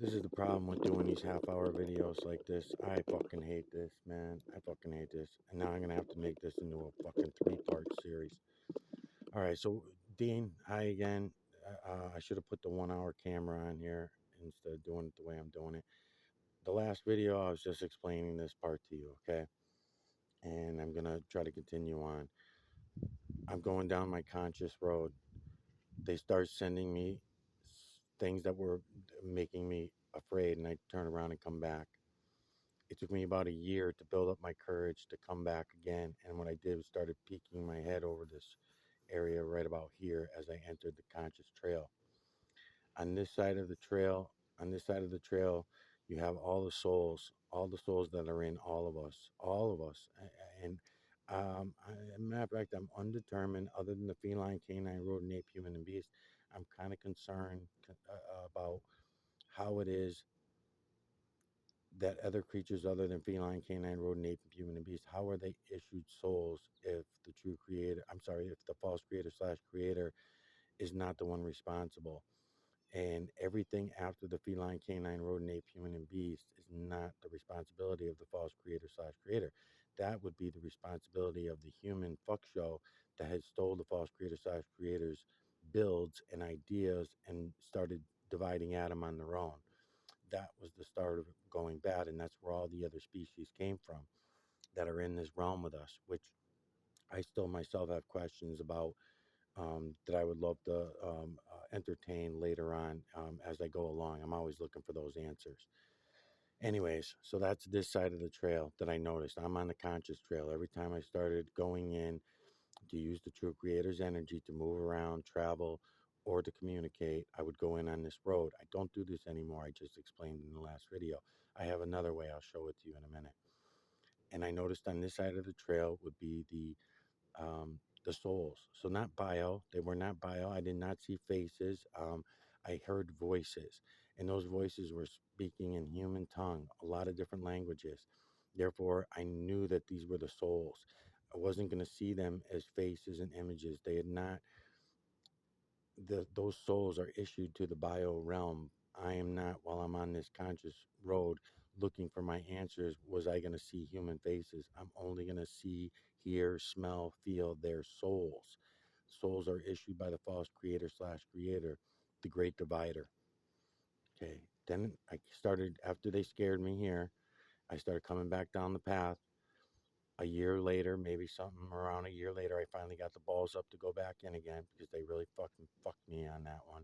This is the problem with doing these half-hour videos like this. I fucking hate this, man. I fucking hate this. And now I'm gonna have to make this into a fucking three-part series. All right, so Dean, hi again. I should have put the 1 hour camera on here instead of doing it the way I'm doing it. The last video, I was just explaining this part to you, okay? And I'm gonna try to continue on. I'm going down my conscious road. They start sending me things that were making me afraid, and I turn around and come back. It took me about a year to build up my courage to come back again. And what I did was started peeking my head over this area right about here as I entered the conscious trail. On this side of the trail, you have all the souls that are in all of us. And as a matter of fact, I'm undetermined. Other than the feline, canine, rodent, ape, human, and beast, I'm kind of concerned about how it is that other creatures other than feline, canine, rodent, ape, human, and beast, how are they issued souls if the true creator, I'm sorry, if the false creator slash creator is not the one responsible? And everything after the feline, canine, rodent, ape, human, and beast is not the responsibility of the false creator slash creator. That would be the responsibility of the human fuck show that has stole the false creator slash creators builds and ideas and started dividing Adam on their own. That was the start of it going bad, and that's where all the other species came from that are in this realm with us, which I still myself have questions about, that I would love to entertain later on as I go along. I'm always looking for those answers. Anyways, so that's this side of the trail that I noticed. I'm on the conscious trail. Every time I started going in to use the true creator's energy to move around, travel, or to communicate, I would go in on this road. I don't do this anymore. I just explained in the last video. I have another way. I'll show it to you in a minute. And I noticed on this side of the trail would be the souls. So not bio. They were not bio. I did not see faces. I heard voices, and those voices were speaking in human tongue, a lot of different languages. Therefore, I knew that these were the souls. I wasn't going to see them as faces and images. They had not. Those souls are issued to the bio realm. I am not, while I'm on this conscious road looking for my answers, was I going to see human faces? I'm only going to see, hear, smell, feel their souls. Souls are issued by the false creator slash creator, the great divider. Okay. Then I started, after they scared me here, I started coming back down the path. A year later, maybe something around a year later, I finally got the balls up to go back in again because they really fucking fucked me on that one.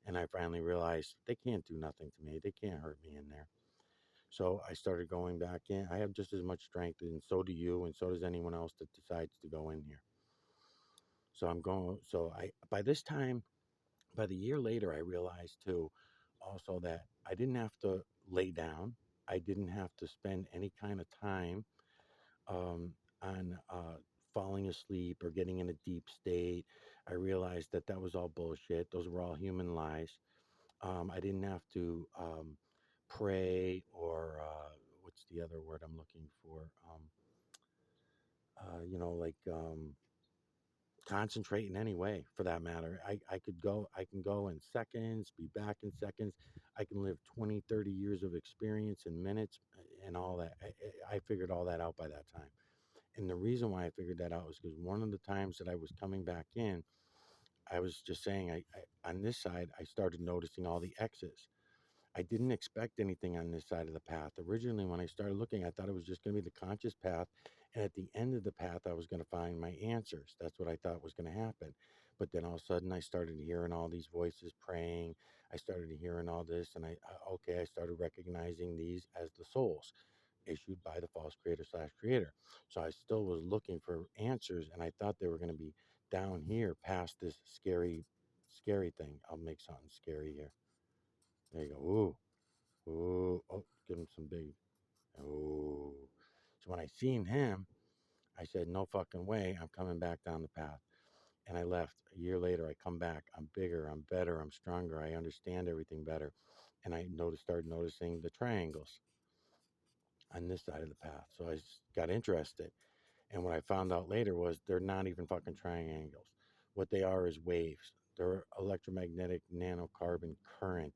And I finally realized they can't do nothing to me. They can't hurt me in there. So I started going back in. I have just as much strength, and so do you, and so does anyone else that decides to go in here. So I'm going. So by this time, by the year later, I realized too, also that I didn't have to lay down. I didn't have to spend any kind of time on falling asleep or getting in a deep state. I realized that that was all bullshit. Those were all human lies. I didn't have to pray or what's the other word I'm looking for? Like concentrate in any way for that matter. I can go in seconds, be back in seconds. I can live 20, 30 years of experience in minutes and all that. I figured all that out by that time. And the reason why I figured that out was because one of the times that I was coming back in, I was just saying, on this side, I started noticing all the X's. I didn't expect anything on this side of the path. Originally, when I started looking, I thought it was just going to be the conscious path. And at the end of the path, I was going to find my answers. That's what I thought was going to happen. But then all of a sudden, I started hearing all these voices praying. I started hearing all this. And I started recognizing these as the souls issued by the false creator slash creator. So I still was looking for answers. And I thought they were going to be down here past this scary thing. I'll make something scary here. There you go. Ooh. Ooh, oh, give him some big. Ooh. So when I seen him, I said, no fucking way. I'm coming back down the path. And I left. A year later, I come back. I'm bigger. I'm better. I'm stronger. I understand everything better. And I started noticing the triangles on this side of the path. So I got interested. And what I found out later was they're not even fucking triangles. What they are is waves. They're electromagnetic nanocarbon current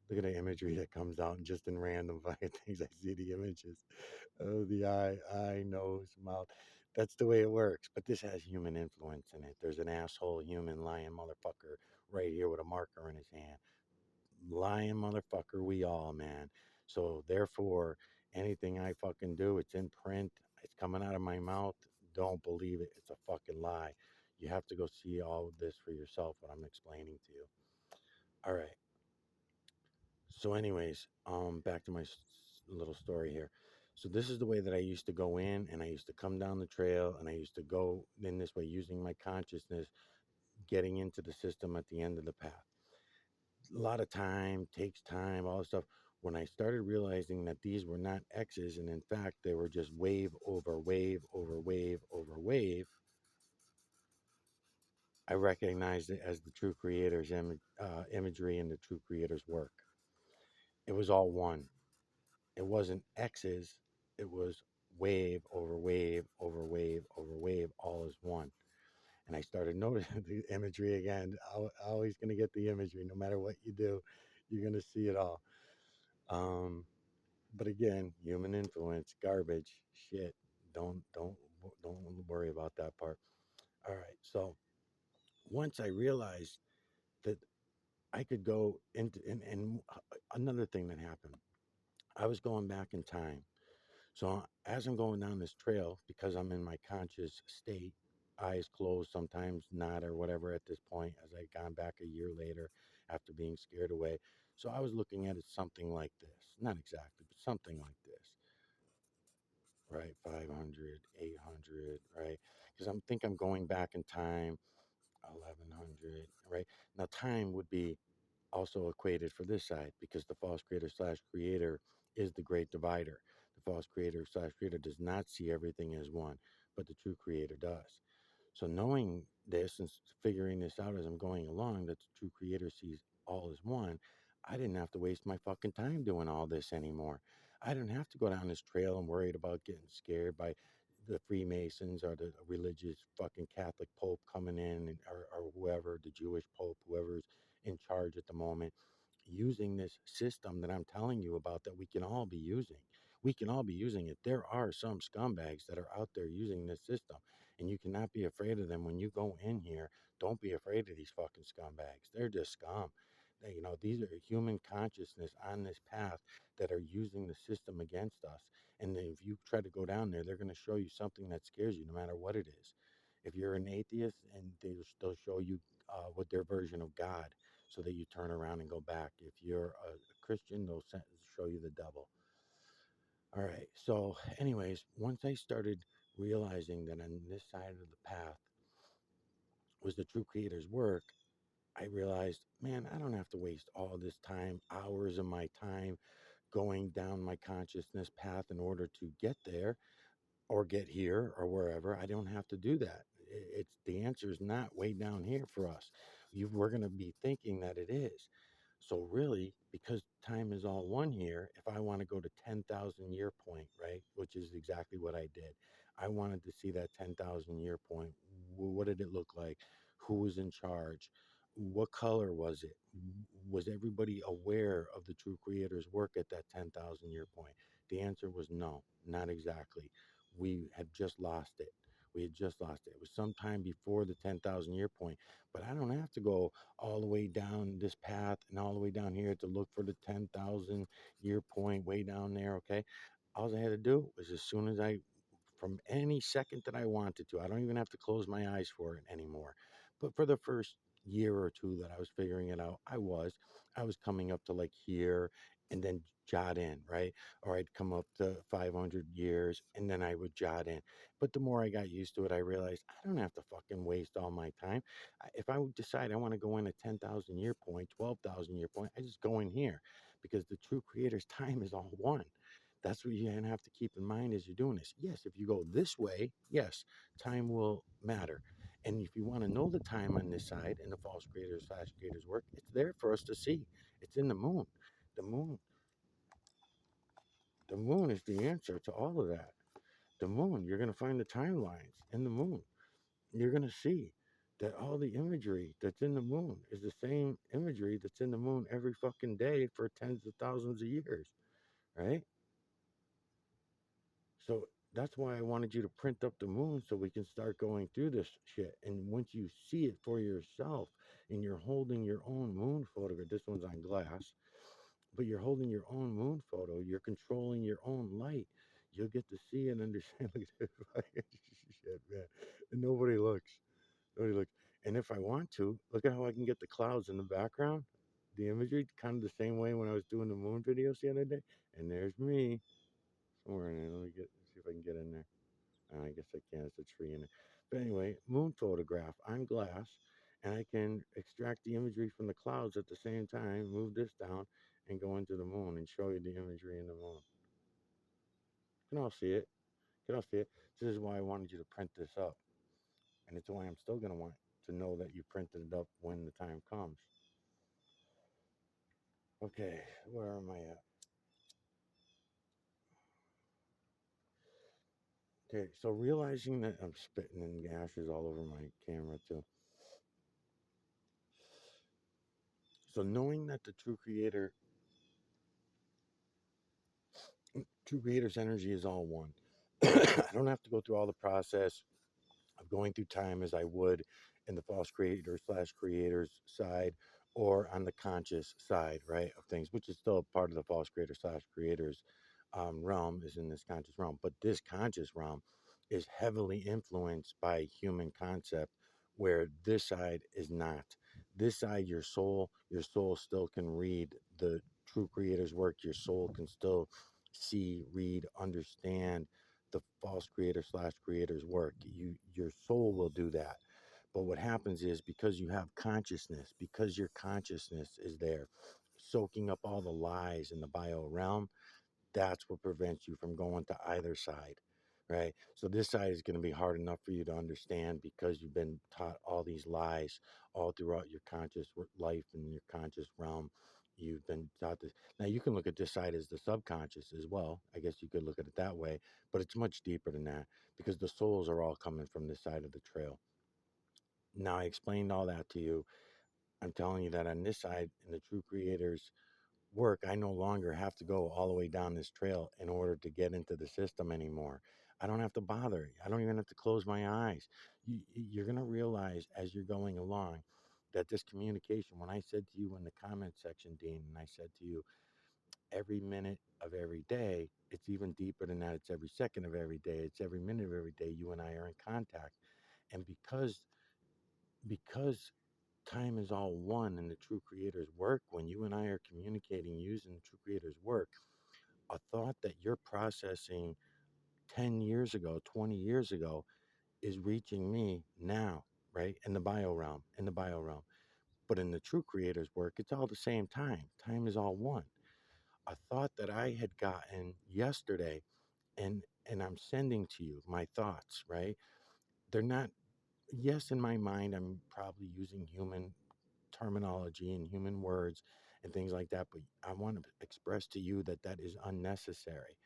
Look at the imagery that comes out and just in random fucking things. I see the images. Oh, the eye, nose, mouth. That's the way it works. But this has human influence in it. There's an asshole human lying motherfucker right here with a marker in his hand. Lying motherfucker, we all, man. So therefore, anything I fucking do, it's in print. It's coming out of my mouth. Don't believe it. It's a fucking lie. You have to go see all of this for yourself. What I'm explaining to you. All right. So, anyways, back to my little story here. So this is the way that I used to go in, and I used to come down the trail, and I used to go in this way using my consciousness, getting into the system at the end of the path. A lot of time takes time, all this stuff. When I started realizing that these were not X's, and in fact they were just wave over wave over wave over wave, I recognized it as the true creator's imagery and the true creator's work. It was all one. It wasn't X's, it was wave over wave over wave over wave, all as one. And I started noticing the imagery again. Always going to get the imagery, no matter what you do, you're going to see it all. But again, human influence, garbage, shit. Don't worry about that part. All right. So once I realized that I could go into, and another thing that happened, I was going back in time. So as I'm going down this trail, because I'm in my conscious state, eyes closed, sometimes not, or whatever at this point, as I'd gone back a year later after being scared away. So I was looking at it something like this. Not exactly, but something like this, right? 500, 800, right? Because I'm going back in time, 1100, right? Now time would be also equated for this side because the false creator slash creator is the great divider. The false creator slash creator does not see everything as one, but the true creator does. So knowing this and figuring this out as I'm going along, that the true creator sees all as one, I didn't have to waste my fucking time doing all this anymore. I didn't have to go down this trail and worried about getting scared by the Freemasons or the religious fucking Catholic Pope coming in and, or whoever, the Jewish Pope, whoever's in charge at the moment, using this system that I'm telling you about that we can all be using. We can all be using it. There are some scumbags that are out there using this system, and you cannot be afraid of them when you go in here. Don't be afraid of these fucking scumbags. They're just scum. These are human consciousness on this path that are using the system against us. And if you try to go down there, they're going to show you something that scares you, no matter what it is. If you're an atheist, and they'll show you what their version of God, so that you turn around and go back. If you're a Christian, they'll show you the devil. All right. So, anyways, once I started realizing that on this side of the path was the true creator's work, I realized, man, I don't have to waste all this time, hours of my time going down my consciousness path in order to get there or get here or wherever. I don't have to do that. It's the answer is not way down here for us. We're going to be thinking that it is. So really, because time is all one here, if I want to go to 10,000 year point, right, which is exactly what I did, I wanted to see that 10,000 year point. What did it look like? Who was in charge? What color was it? Was everybody aware of the true creator's work at that 10,000 year point? The answer was no, not exactly. We had just lost it. We had just lost it. It was sometime before the 10,000 year point, but I don't have to go all the way down this path and all the way down here to look for the 10,000 year point way down there. Okay. All I had to do was as soon as from any second that I wanted to, I don't even have to close my eyes for it anymore. But for the first year or two that I was figuring it out, I was coming up to like here and then jot in, right? Or I'd come up to 500 years and then I would jot in. But the more I got used to it, I realized I don't have to fucking waste all my time. If I would decide I want to go in at 10,000 year point, 12,000 year point, I just go in here because the true creator's time is all one. That's what you're going to have to keep in mind as you're doing this. Yes, if you go this way, yes, time will matter. And if you want to know the time on this side in the false creator slash creator's work, it's there for us to see. It's in the moon. The moon, the moon is the answer to all of that. The moon, you're going to find the timelines in the moon. You're going to see. that all the imagery that's in the moon is the same imagery that's in the moon every fucking day for tens of thousands of years, right? So that's why I wanted you to print up the moon so we can start going through this shit. And once you see it for yourself and you're holding your own moon photograph, this one's on glass, but you're holding your own moon photo, you're controlling your own light. You'll get to see and understand. Look at this fucking shit, man. And nobody looks. Nobody looks. And if I want to, look at how I can get the clouds in the background. The imagery, kind of the same way when I was doing the moon videos the other day. And there's me somewhere in there. Let me see if I can get in there. I guess I can. It's a tree in it. But anyway, moon photograph on glass, and I can extract the imagery from the clouds at the same time, move this down, and go into the moon and show you the imagery in the moon. You can all see it. You can all see it. This is why I wanted you to print this up. And it's why I'm still going to want to know that you printed it up when the time comes. Okay, where am I at? Okay, so realizing that I'm spitting in ashes all over my camera too. So knowing that the true creator's energy is all one. I don't have to go through all the process of going through time as I would in the false creator slash creators side or on the conscious side, right, of things, which is still a part of the false creator slash creators realm, is in this conscious realm. But this conscious realm is heavily influenced by human concept, where this side is not. This side, your soul still can read the true creator's work. Your soul can still see, read, understand the false creator slash creator's work. Your soul will do that. But what happens is, because you have consciousness, because your consciousness is there, soaking up all the lies in the bio realm, that's what prevents you from going to either side, right? So this side is going to be hard enough for you to understand because you've been taught all these lies all throughout your conscious life and your conscious realm. You've been taught this. Now you can look at this side as the subconscious as well. I guess you could look at it that way, but it's much deeper than that, because the souls are all coming from this side of the trail. Now I explained all that to you. I'm telling you that on this side, in the true creators work, I no longer have to go all the way down this trail in order to get into the system anymore. I don't have to bother. I don't even have to close my eyes. You're going to realize as you're going along that this communication, when I said to you in the comment section, Dean, and I said to you, every minute of every day, it's even deeper than that. It's every second of every day. It's every minute of every day. You and I are in contact. And because time is all one in the true creator's work, when you and I are communicating using the true creator's work, a thought that you're processing 10 years ago, 20 years ago, is reaching me now, right? In the bio realm. But in the true creator's work, it's all the same time. Time is all one. A thought that I had gotten yesterday, and I'm sending to you my thoughts, right? They're not, yes, in my mind, I'm probably using human terminology and human words and things like that, but I want to express to you that that is unnecessary.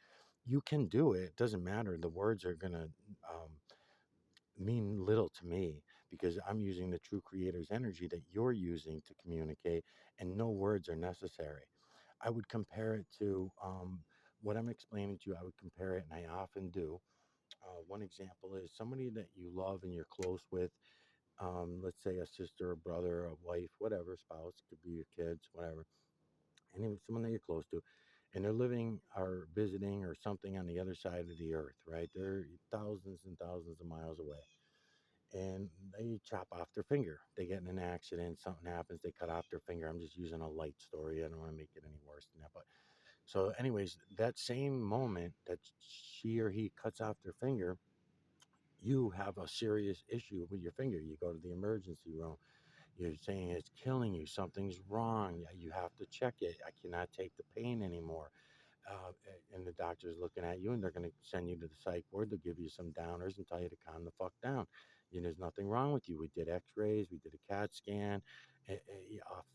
You can do it. It doesn't matter. The words are going to mean little to me, because I'm using the true creator's energy that you're using to communicate, and no words are necessary. I would compare it to what I'm explaining to you. I would compare it, and I often do. One example is somebody that you love and you're close with. Let's say a sister, a brother, a wife, whatever, spouse, could be your kids, whatever, and someone that you're close to, and they're living or visiting or something on the other side of the earth, right? They're thousands and thousands of miles away, and they chop off their finger. They get in an accident, something happens, they cut off their finger. I'm just using a light story. I don't want to make it any worse than that. But so, anyways, that same moment that she or he cuts off their finger, you have a serious issue with your finger. You go to the emergency room. You're saying it's killing you. Something's wrong. You have to check it. I cannot take the pain anymore. And the doctor's looking at you, and they're going to send you to the psych ward. They'll give you some downers and tell you to calm the fuck down. There's nothing wrong with you. We did x-rays. We did a CAT scan,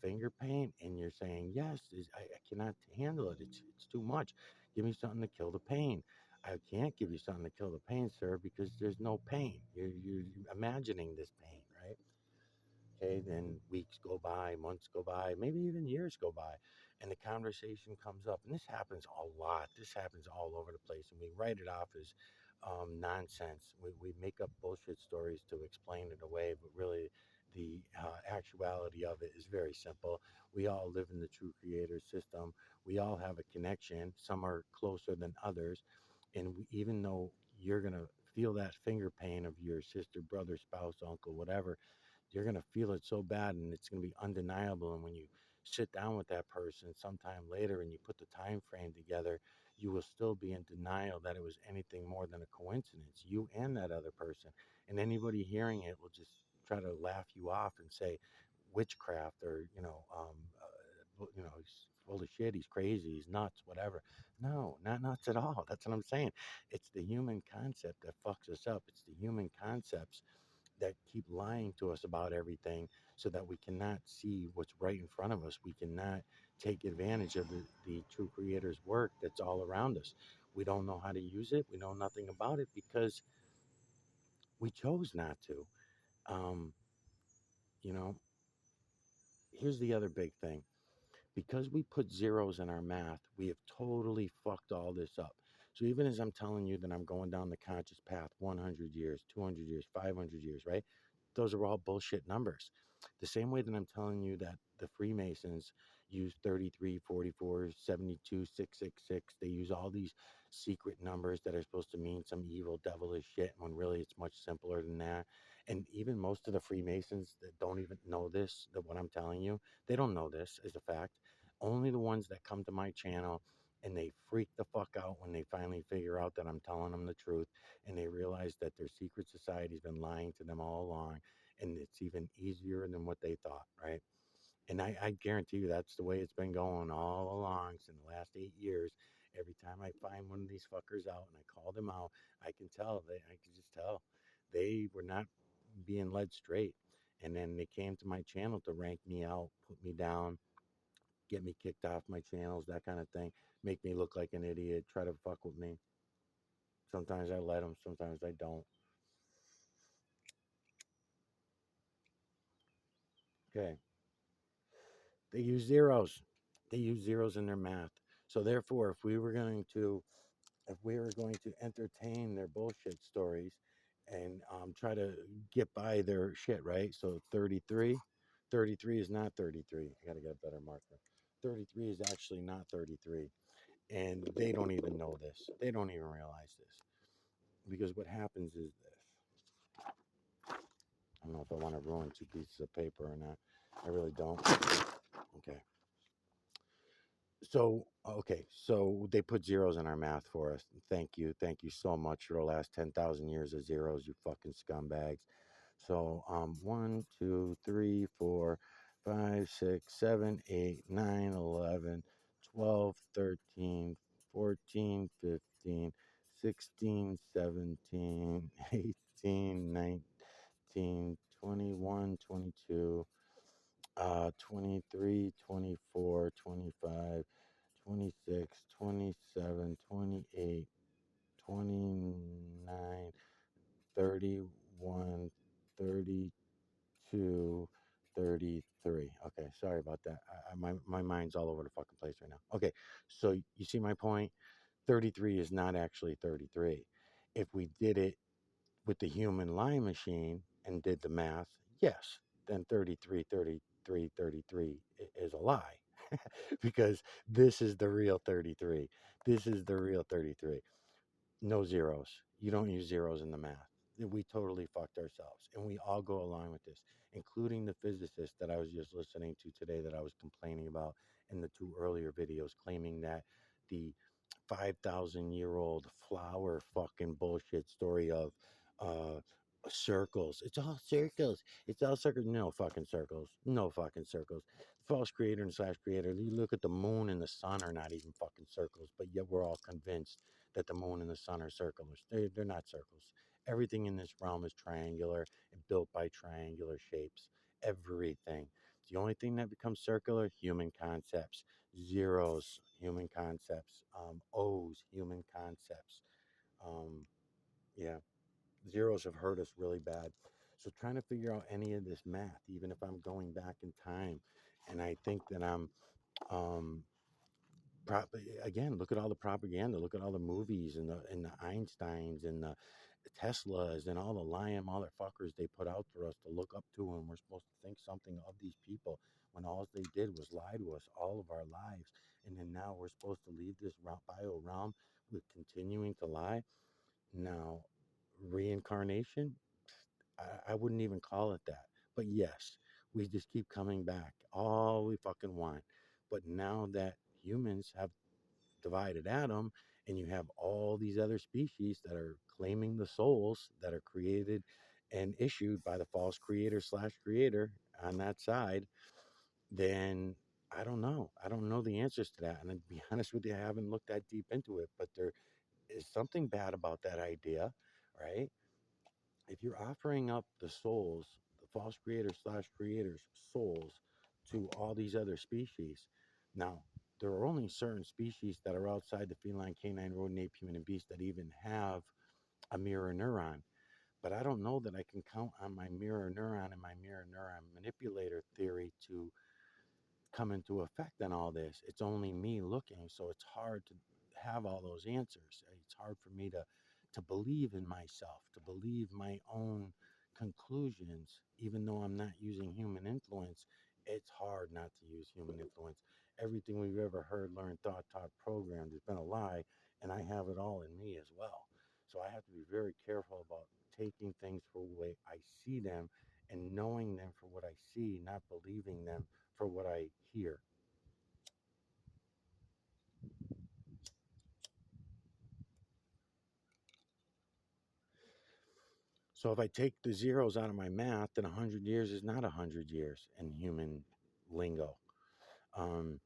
finger pain. And you're saying, yes, I cannot handle it. It's too much. Give me something to kill the pain. I can't give you something to kill the pain, sir, because there's no pain. You're imagining this pain, right? Okay, then weeks go by, months go by, maybe even years go by, and the conversation comes up. And this happens a lot. This happens all over the place, and we write it off as nonsense. We make up bullshit stories to explain it away, but really, the actuality of it is very simple. We all live in the true creator system. We all have a connection. Some are closer than others, and even though you're gonna feel that finger pain of your sister, brother, spouse, uncle, whatever, you're going to feel it so bad and it's going to be undeniable. And when you sit down with that person sometime later and you put the time frame together, you will still be in denial that it was anything more than a coincidence, you and that other person. And anybody hearing it will just try to laugh you off and say witchcraft, or he's full of shit, he's crazy, he's nuts, whatever. No, not nuts at all. That's what I'm saying. It's the human concept that fucks us up. It's the human concepts that keep lying to us about everything, so that we cannot see what's right in front of us. We cannot take advantage of the true creator's work that's all around us. We don't know how to use it. We know nothing about it because we chose not to. Um, you know, here's the other big thing. Because we put zeros in our math, we have totally fucked all this up. So even as I'm telling you that I'm going down the conscious path 100 years, 200 years, 500 years, right? Those are all bullshit numbers. The same way that I'm telling you that the Freemasons use 33, 44, 72, 666. They use all these secret numbers that are supposed to mean some evil, devilish shit, when really it's much simpler than that. And even most of the Freemasons that don't even know this, that what I'm telling you, they don't know this as a fact. Only the ones that come to my channel and they freak the fuck out when they finally figure out that I'm telling them the truth, and they realize that their secret society's been lying to them all along, and it's even easier than what they thought, right? And I guarantee you that's the way it's been going all along since the last 8 years. Every time I find one of these fuckers out and I call them out, I can tell, I can just tell they were not being led straight. And then they came to my channel to rank me out, put me down, get me kicked off my channels, that kind of thing, make me look like an idiot, try to fuck with me. Sometimes I let them, sometimes I don't. Okay. They use zeros. They use zeros in their math. So therefore, if we were going to entertain their bullshit stories and try to get by their shit, right? So 33 is not 33. I got to get a better marker. 33 is actually not 33. And they don't even know this. They don't even realize this. Because what happens is this. I don't know if I want to ruin two pieces of paper or not. I really don't. Okay. So they put zeros in our math for us. Thank you so much for the last 10,000 years of zeros, you fucking scumbags. So 1, 2, 3, 4, 5, 6, 7, 8, 9, 11, 12, 13, 14, 15, 16, 17, 18, 19, 21, 22, 23, 24, 25, 26, 27, 28, 29, 31, 32, 33. Okay, sorry about that. My mind's all over the fucking place right now. Okay, so you see my point? 33 is not actually 33. If we did it with the human line machine and did the math, yes, then 33, 33, 33 is a lie. Because this is the real 33. This is the real 33. No zeros. You don't use zeros in the math. We totally fucked ourselves. And we all go along with this, including the physicist that I was just listening to today that I was complaining about in the two earlier videos, claiming that the 5,000-year-old flower fucking bullshit story of uh, circles. It's all circles. It's all circles. No fucking circles. No fucking circles. False creator and slash creator. You look at the moon and the sun are not even fucking circles, but yet we're all convinced that the moon and the sun are circles. They're not circles. Everything in this realm is triangular and built by triangular shapes. Everything. The only thing that becomes circular, human concepts. Zeros, human concepts. O's, human concepts. Yeah, zeros have hurt us really bad. So trying to figure out any of this math, even if I'm going back in time, and I think that I'm um, again, look at all the propaganda, look at all the movies and the Einsteins and the Teslas and all the lying motherfuckers they put out for us to look up to, and we're supposed to think something of these people when all they did was lie to us all of our lives, and then now we're supposed to leave this bio realm with continuing to lie. Now, reincarnation, I wouldn't even call it that, but yes, we just keep coming back all we fucking want. But now that humans have divided atom, and you have all these other species that are claiming the souls that are created and issued by the false creator slash creator on that side, then I don't know. I don't know the answers to that. And to be honest with you, I haven't looked that deep into it, but there is something bad about that idea, right? If you're offering up the souls, the false creator slash creators' souls to all these other species, now there are only certain species that are outside the feline, canine, rodent, ape, human, and beast that even have a mirror neuron. But I don't know that I can count on my mirror neuron and my mirror neuron manipulator theory to come into effect on all this. It's only me looking, so it's hard to have all those answers. It's hard for me to believe in myself, to believe my own conclusions, even though I'm not using human influence. It's hard not to use human influence. Everything we've ever heard, learned, thought, taught, programmed has been a lie, and I have it all in me as well. So I have to be very careful about taking things for the way I see them and knowing them for what I see, not believing them for what I hear. So if I take the zeros out of my math, then 100 years is not 100 years in human lingo. Um,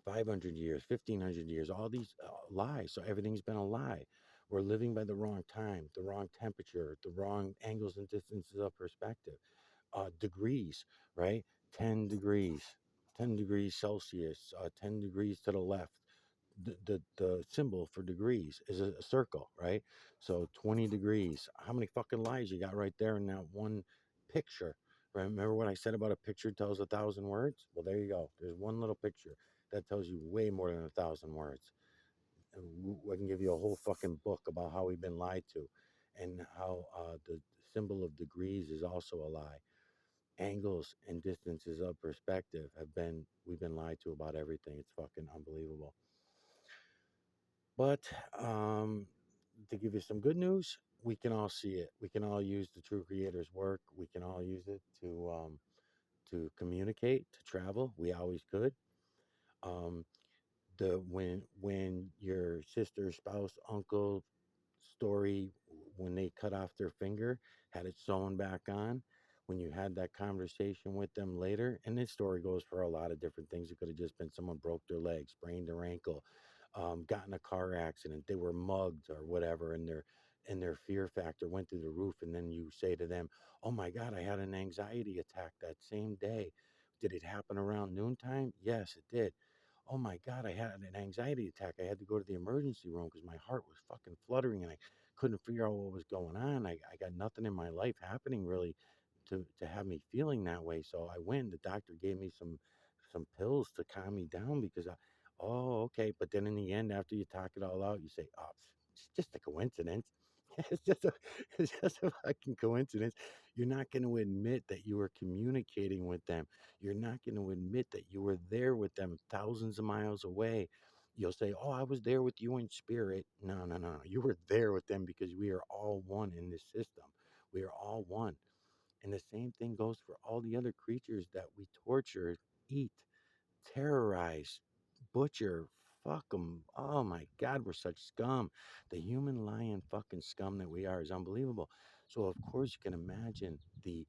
500 years, 1500 years, all these lies. So everything's been a lie. We're living by the wrong time, the wrong temperature, the wrong angles and distances of perspective. Degrees, right? 10 degrees, 10 degrees Celsius, 10 degrees to the left. The symbol for degrees is a circle, right? So 20 degrees. How many fucking lies you got right there in that one picture? Right? Remember what I said about a picture tells 1,000 words? Well, there you go. There's one little picture that tells you way more than 1,000 words. And I can give you a whole fucking book about how we've been lied to, and how the symbol of degrees is also a lie. Angles and distances of perspective we've been lied to about everything. It's fucking unbelievable. But to give you some good news, we can all see it. We can all use the True Creator's work. We can all use it to communicate, to travel. We always could. Um, the when your sister, spouse, uncle story, when they cut off their finger, had it sewn back on, when you had that conversation with them later, and this story goes for a lot of different things. It could have just been someone broke their leg, sprained their ankle, got in a car accident, they were mugged or whatever, and their fear factor went through the roof. And then you say to them, "Oh my God, I had an anxiety attack that same day. Did it happen around noontime?" "Yes, it did." "Oh my God, I had an anxiety attack. I had to go to the emergency room because my heart was fucking fluttering and I couldn't figure out what was going on. I got nothing in my life happening really to have me feeling that way. So I went. The doctor gave me some pills to calm me down because oh, okay." But then in the end, after you talk it all out, you say, "Oh, it's just a coincidence." It's just a, it's just a fucking coincidence. You're not going to admit that you were communicating with them. You're not going to admit that you were there with them thousands of miles away. You'll say, "Oh, I was there with you in spirit." No, no, no. You were there with them because we are all one in this system. We are all one. And the same thing goes for all the other creatures that we torture, eat, terrorize, butcher, fuck them. Oh my God, we're such scum. The human lion fucking scum that we are is unbelievable. So of course you can imagine the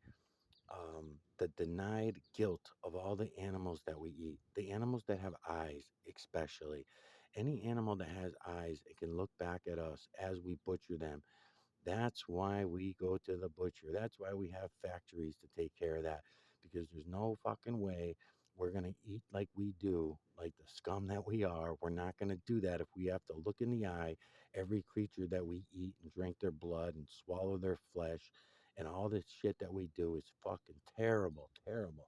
denied guilt of all the animals that we eat. The animals that have eyes, especially. Any animal that has eyes, it can look back at us as we butcher them. That's why we go to the butcher. That's why we have factories to take care of that. Because there's no fucking way we're going to eat like we do, like the scum that we are. We're not going to do that if we have to look in the eye every creature that we eat and drink their blood and swallow their flesh and all this shit that we do is fucking terrible, terrible.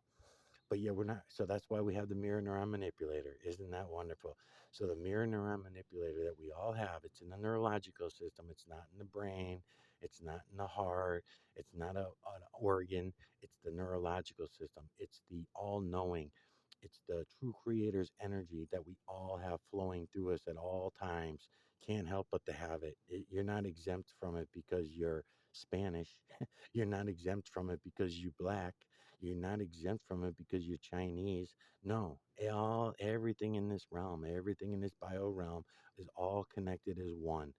But yeah, we're not. So that's why we have the mirror neuron manipulator. Isn't that wonderful? So the mirror neuron manipulator that we all have, it's in the neurological system. It's not in the brain. It's not in the heart. It's not an organ. It's the neurological system. It's the all-knowing. It's the true creator's energy that we all have flowing through us at all times. Can't help but to have it. You're not exempt from it because you're Spanish. You're not exempt from it because you're black. You're not exempt from it because you're Chinese. No, everything in this realm, everything in this bio realm is all connected as one.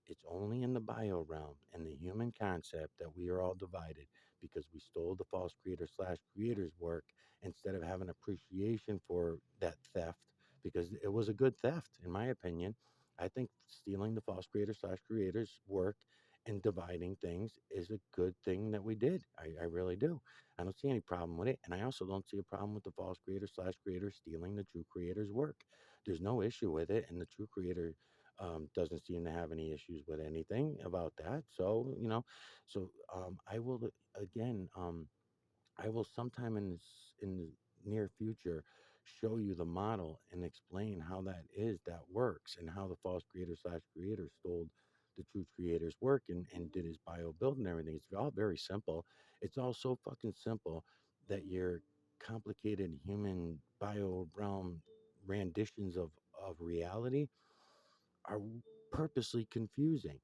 It's only in the bio realm and the human concept that we are all divided because we stole the false creator slash creator's work instead of having appreciation for that theft because it was a good theft, in my opinion. I think stealing the false creator slash creator's work and dividing things is a good thing that we did. I really do. I don't see any problem with it. And I also don't see a problem with the false creator slash creator stealing the true creator's work. There's no issue with it. And the true creator doesn't seem to have any issues with anything about that. So, I will again, I will sometime in the near future show you the model and explain how that is that works and how the false creator slash creator stole the true creator's work and did his bio build and everything. It's all very simple. It's all so fucking simple that your complicated human bio realm renditions of reality are purposely confusing.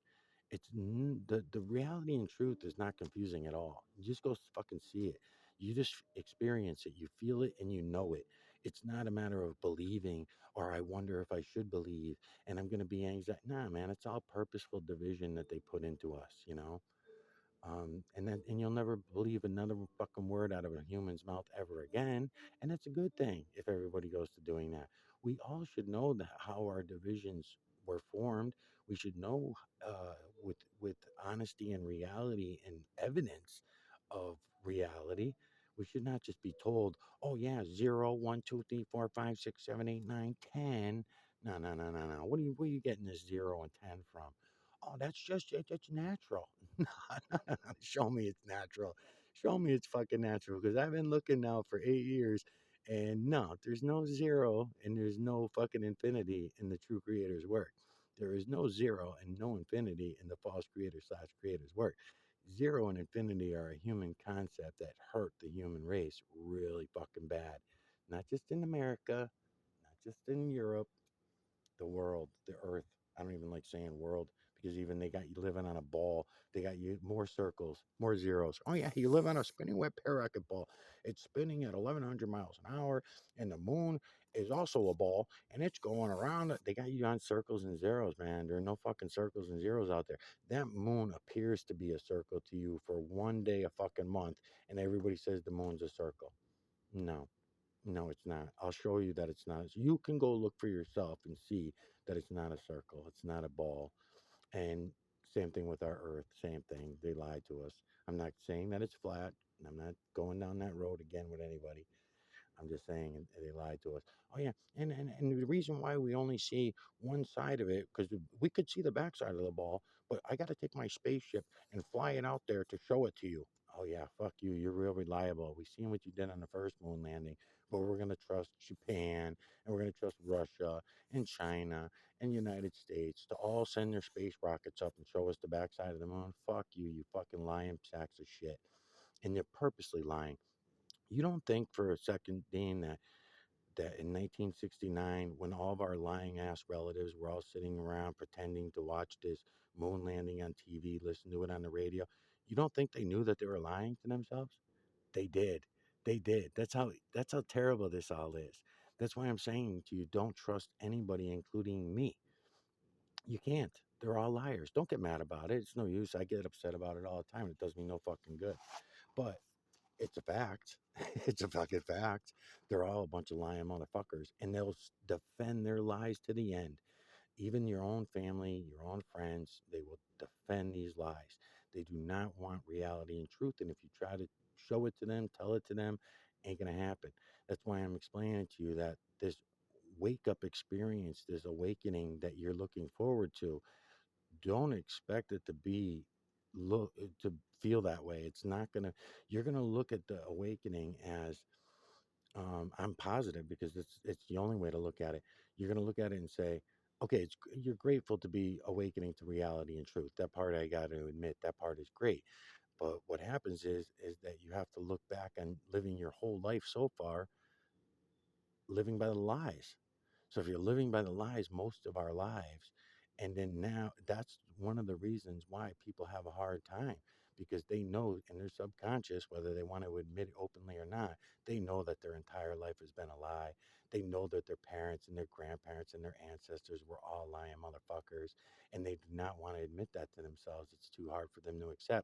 The reality and truth is not confusing at all. You just go fucking see it. You just experience it. You feel it and you know it. It's not a matter of believing or I wonder if I should believe and I'm going to be anxious. Nah, man, it's all purposeful division that they put into us. And you'll never believe another fucking word out of a human's mouth ever again. And that's a good thing if everybody goes to doing that. We all should know that how our divisions were formed. We should know with honesty and reality and evidence of reality. We should not just be told, "Oh yeah, 0, 1, 2, 3, 4, 5, 6, 7, 8, 9, 10." No, no, no, no, no. Where are you getting this 0 and 10 from? Oh, that's just it's natural. No, no, no, no. Show me it's natural. Show me it's fucking natural because I've been looking now for 8 years and no, there's no zero and there's no fucking infinity in the true creator's work. There is no zero and no infinity in the false creator slash creator's work. Zero and infinity are a human concept that hurt the human race really fucking bad. Not just in America, not just in Europe, the world, the earth. I don't even like saying world because even they got you living on a ball. They got you more circles, more zeros. Oh yeah, you live on a spinning wet parakeet ball. It's spinning at 1,100 miles an hour, and the moon is also a ball, and it's going around. They got you on circles and zeros, man. There are no fucking circles and zeros out there. That moon appears to be a circle to you for one day a fucking month, and everybody says the moon's a circle. No, no, it's not. I'll show you that it's not. You can go look for yourself and see that it's not a circle. It's not a ball. And same thing with our Earth. Same thing. They lied to us. I'm not saying that it's flat. And I'm not going down that road again with anybody. I'm just saying they lied to us. Oh yeah, and the reason why we only see one side of it because we could see the backside of the ball, but I got to take my spaceship and fly it out there to show it to you. Oh yeah, fuck you. You're real reliable. We seen what you did on the first moon landing, but we're gonna trust Japan and we're gonna trust Russia and China and United States to all send their space rockets up and show us the backside of the moon. Fuck you, you fucking lying sacks of shit. And they're purposely lying. You don't think for a second, Dean, that in 1969, when all of our lying ass relatives were all sitting around pretending to watch this moon landing on TV, listen to it on the radio, you don't think they knew that they were lying to themselves? They did. They did. That's how terrible this all is. That's why I'm saying to you, don't trust anybody, including me. You can't. They're all liars. Don't get mad about it. It's no use. I get upset about it all the time. It does me no fucking good. But it's a fact. It's a fucking fact. They're all a bunch of lying motherfuckers, and they'll defend their lies to the end. Even your own family, your own friends, they will defend these lies. They do not want reality and truth, and if you try to show it to them, tell it to them, ain't gonna happen. That's why I'm explaining to you that this wake up experience, this awakening that you're looking forward to, don't expect it to be to feel that way. It's not gonna. You're gonna look at the awakening as I'm positive because it's the only way to look at it. You're gonna look at it and say, okay, you're grateful to be awakening to reality and truth. That part I got to admit, that part is great. But what happens is that you have to look back on living your whole life so far, living by the lies. So if you're living by the lies most of our lives, and then now that's one of the reasons why people have a hard time because they know in their subconscious, whether they want to admit it openly or not, they know that their entire life has been a lie. They know that their parents and their grandparents and their ancestors were all lying motherfuckers, and they do not want to admit that to themselves. It's too hard for them to accept.